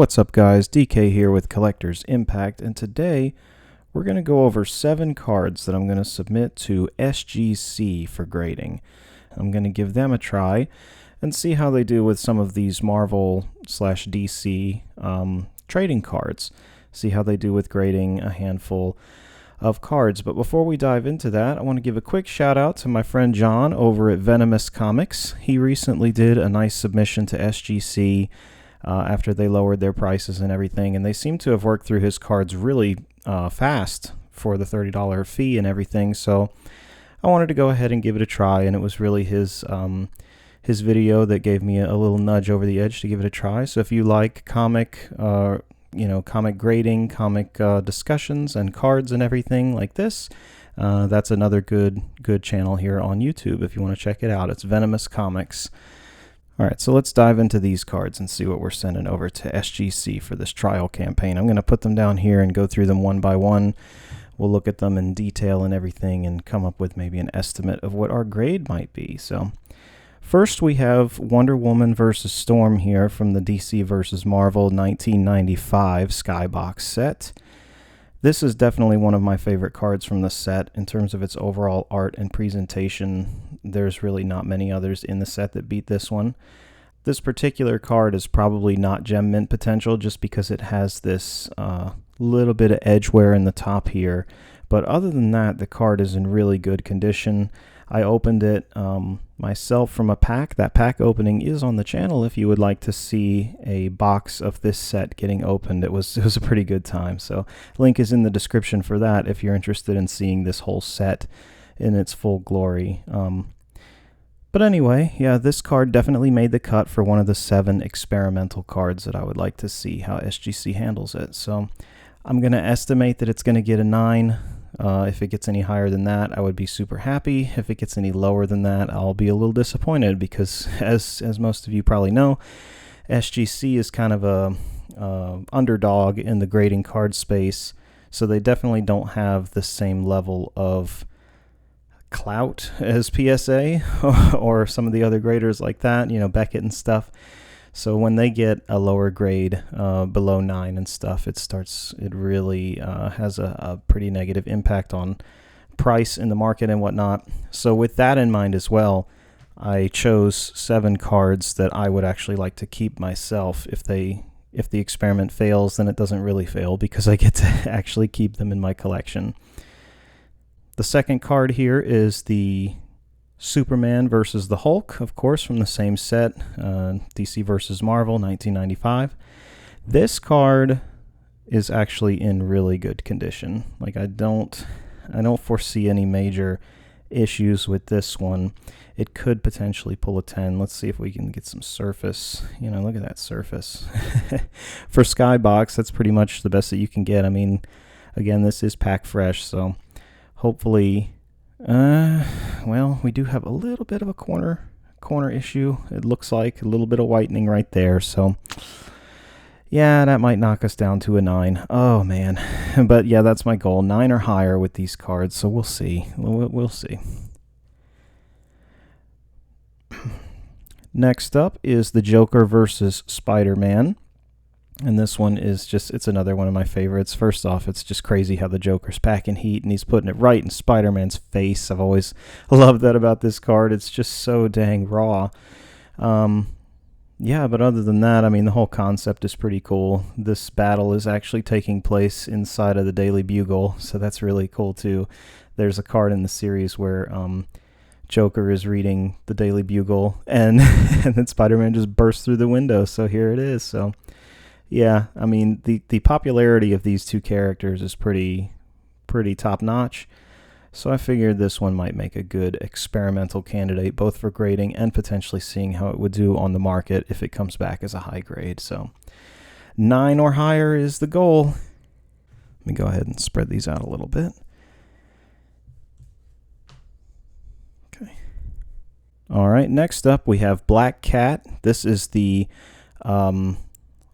What's up guys, DK here with Collector's Impact, and today we're going to go over 7 cards that I'm going to submit to SGC for grading. I'm going to give them a try and see how they do with some of these Marvel/DC trading cards. See how they do with grading a handful of cards. But before we dive into that, I want to give a quick shout out to my friend John over at Venomous Comics. He recently did a nice submission to SGC after they lowered their prices and everything, and they seem to have worked through his cards really fast for the $30 fee and everything. So I wanted to go ahead and give it a try, and it was really his video that gave me a little nudge over the edge to give it a try. So if you like comic comic grading, comic discussions and cards and everything like this, that's another good channel here on YouTube if you want to check it out. It's Venomous Comics. Alright, so let's dive into these cards and see what we're sending over to SGC for this trial campaign. I'm going to put them down here and go through them one by one. We'll look at them in detail and everything and come up with maybe an estimate of what our grade might be. So, first we have Wonder Woman vs. Storm here from the DC vs. Marvel 1995 Skybox set. This is definitely one of my favorite cards from the set in terms of its overall art and presentation. There's really not many others in the set that beat this one. This particular card is probably not gem mint potential just because it has this little bit of edge wear in the top here. But other than that, the card is in really good condition. I opened it myself from a pack. That pack opening is on the channel if you would like to see a box of this set getting opened. It was a pretty good time. So link is in the description for that if you're interested in seeing this whole set in its full glory. But anyway, yeah, this card definitely made the cut for one of the 7 experimental cards that I would like to see how SGC handles it. So I'm going to estimate that it's going to get a 9. If it gets any higher than that, I would be super happy. If it gets any lower than that, I'll be a little disappointed because, as most of you probably know, SGC is kind of a underdog in the grading card space, so they definitely don't have the same level of clout as PSA or some of the other graders like that, you know, Beckett and stuff. So when they get a lower grade below 9 and stuff, it really has a pretty negative impact on price in the market and whatnot. So with that in mind as well, I chose 7 cards that I would actually like to keep myself. If the experiment fails, then it doesn't really fail because I get to actually keep them in my collection. The second card here is the Superman versus the Hulk, of course, from the same set, DC versus Marvel 1995. This card is actually in really good condition. Like I don't foresee any major issues with this one. It could potentially pull a 10. Let's see if we can get some surface. You know, look at that surface. For Skybox, that's pretty much the best that you can get. I mean, again, this is pack fresh, so hopefully. Well, we do have a little bit of a corner issue. It looks like a little bit of whitening right there. So, yeah, that might knock us down to a 9. Oh man, but yeah, that's my goal: 9 or higher with these cards. So we'll see. We'll see. Next up is the Joker versus SpiderMan. And this one is it's another one of my favorites. First off, it's just crazy how the Joker's packing heat and he's putting it right in Spider-Man's face. I've always loved that about this card. It's just so dang raw. Yeah, but other than that, I mean, the whole concept is pretty cool. This battle is actually taking place inside of the Daily Bugle, so that's really cool too. There's a card in the series where Joker is reading the Daily Bugle and then Spider-Man just bursts through the window, so here it is. So yeah, I mean, the popularity of these two characters is pretty top-notch, so I figured this one might make a good experimental candidate, both for grading and potentially seeing how it would do on the market if it comes back as a high grade. So 9 or higher is the goal. Let me go ahead and spread these out a little bit. Okay. All right, next up we have Black Cat. This is the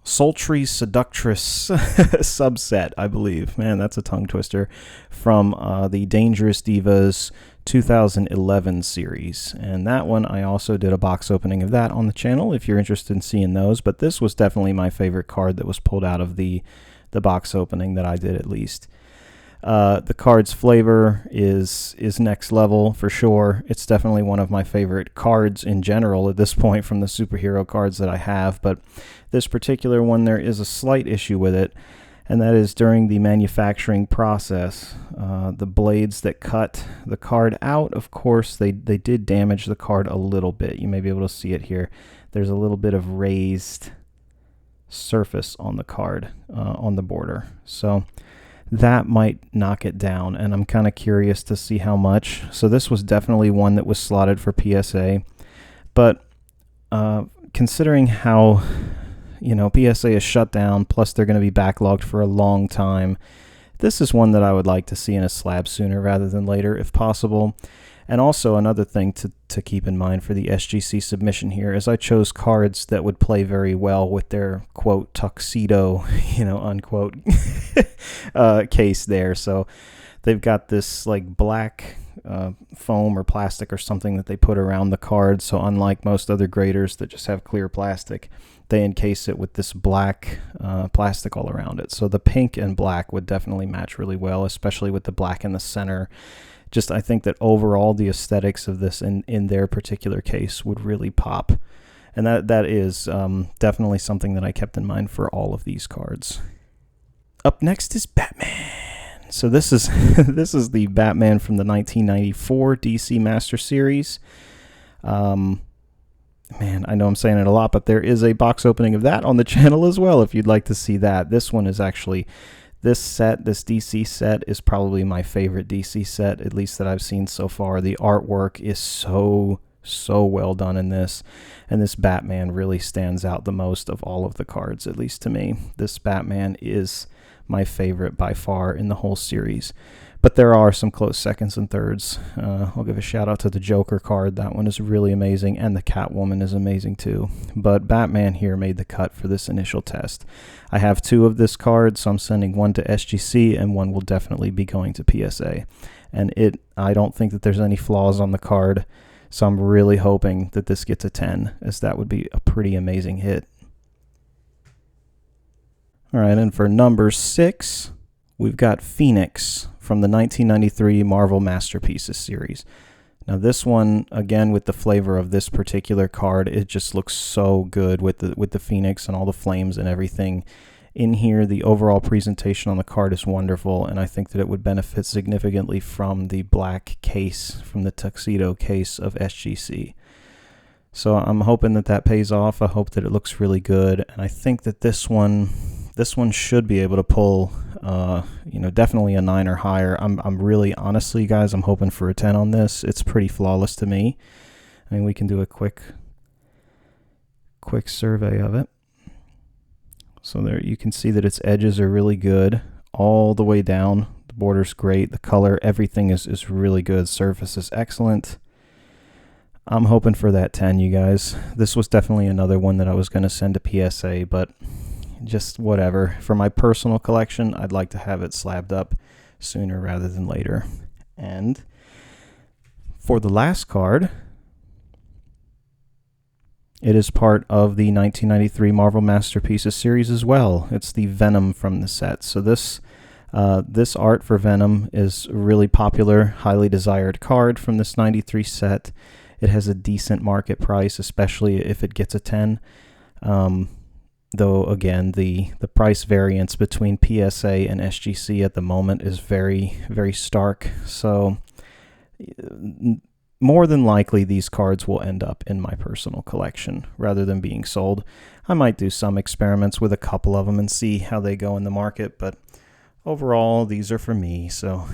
Sultry Seductress subset, I believe. Man, that's a tongue twister. From the Dangerous Divas 2011 series, and that one I also did a box opening of that on the channel if you're interested in seeing those. But this was definitely my favorite card that was pulled out of the box opening that I did, at least. The card's flavor is next level for sure. It's definitely one of my favorite cards in general at this point from the superhero cards that I have, but this particular one, there is a slight issue with it, and that is during the manufacturing process. The blades that cut the card out, of course, they did damage the card a little bit. You may be able to see it here. There's a little bit of raised surface on the card, on the border. So that might knock it down, and I'm kind of curious to see how much. So this was definitely one that was slotted for PSA, but considering how, PSA is shut down, plus they're going to be backlogged for a long time, this is one that I would like to see in a slab sooner rather than later, if possible. And also another thing to keep in mind for the SGC submission here is I chose cards that would play very well with their, quote, tuxedo, unquote, case there. So they've got this like black foam or plastic or something that they put around the card. So unlike most other graders that just have clear plastic, they encase it with this black plastic all around it. So the pink and black would definitely match really well, especially with the black in the center. Just, I think that overall the aesthetics of this in their particular case would really pop. And that is definitely something that I kept in mind for all of these cards. Up next is Batman. So this is this is the Batman from the 1994 DC Master Series. Man, I know I'm saying it a lot, but there is a box opening of that on the channel as well if you'd like to see that. This one is actually... This DC set is probably my favorite DC set, at least that I've seen so far. The artwork is so well done in this, and this Batman really stands out the most of all of the cards, at least to me. This Batman is my favorite by far in the whole series. But there are some close seconds and thirds. I'll give a shout out to the Joker card. That one is really amazing, and the Catwoman is amazing too. But Batman here made the cut for this initial test. I have 2 of this card, so I'm sending one to SGC, and one will definitely be going to PSA. And I don't think that there's any flaws on the card, so I'm really hoping that this gets a 10, as that would be a pretty amazing hit. All right, and for number 6, we've got Phoenix from the 1993 Marvel Masterpieces series. Now this one, again, with the flavor of this particular card, it just looks so good with the Phoenix and all the flames and everything. In here, the overall presentation on the card is wonderful, and I think that it would benefit significantly from the black case, from the tuxedo case of SGC. So I'm hoping that that pays off. I hope that it looks really good, and I think that this one should be able to pull, definitely a 9 or higher. I'm really, honestly, guys, I'm hoping for a 10 on this. It's pretty flawless to me. I mean, we can do a quick survey of it. So there you can see that its edges are really good all the way down. The border's great. The color, everything is really good. Surface is excellent. I'm hoping for that 10, you guys. This was definitely another one that I was going to send to PSA, but just whatever. For my personal collection, I'd like to have it slabbed up sooner rather than later. And for the last card, it is part of the 1993 Marvel Masterpieces series as well. It's the Venom from the set. So this art for Venom is a really popular, highly desired card from this 93 set. It has a decent market price, especially if it gets a 10. Though, again, the price variance between PSA and SGC at the moment is very, very stark. So more than likely, these cards will end up in my personal collection rather than being sold. I might do some experiments with a couple of them and see how they go in the market, but overall, these are for me, so...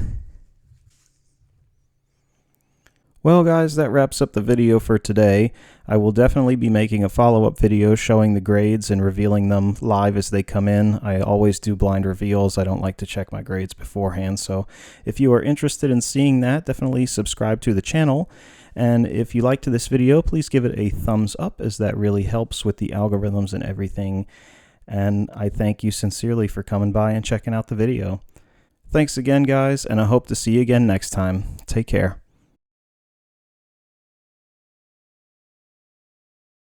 Well, guys, that wraps up the video for today. I will definitely be making a follow-up video showing the grades and revealing them live as they come in. I always do blind reveals. I don't like to check my grades beforehand, so if you are interested in seeing that, definitely subscribe to the channel. And if you liked this video, please give it a thumbs up, as that really helps with the algorithms and everything. And I thank you sincerely for coming by and checking out the video. Thanks again, guys, and I hope to see you again next time. Take care.